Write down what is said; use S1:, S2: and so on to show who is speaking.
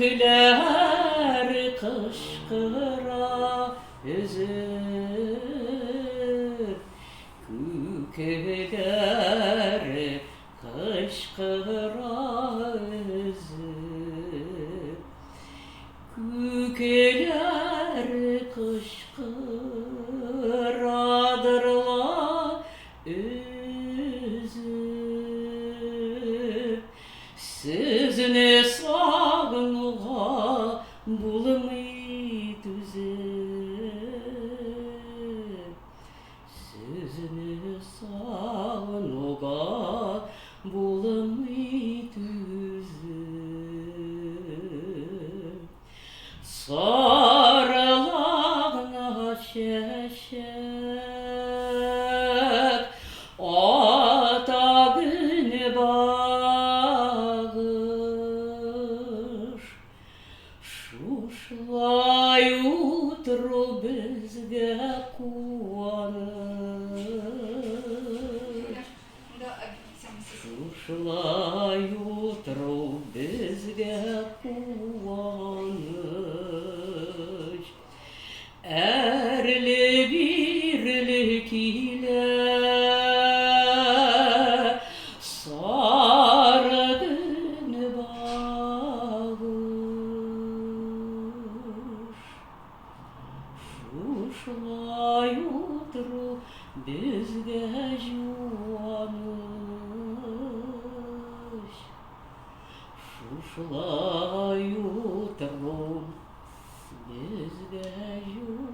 S1: Küküler kışkıra üzüp, küküler kışkıra üzüp, küküler kışkıradırlar üzüp, sizini sağınığa bulmayı düzüp, sizini sağınığa bulmayı düzüp, sarılağına şeşek ata günü bağır, şuşlay utru bizge kuvanır, şuşlay utru bizge kuvanır, erli birlik ile sarı gün bağır, şuşlay utru bizge juvanış, şuşlay utru bizge juvanış.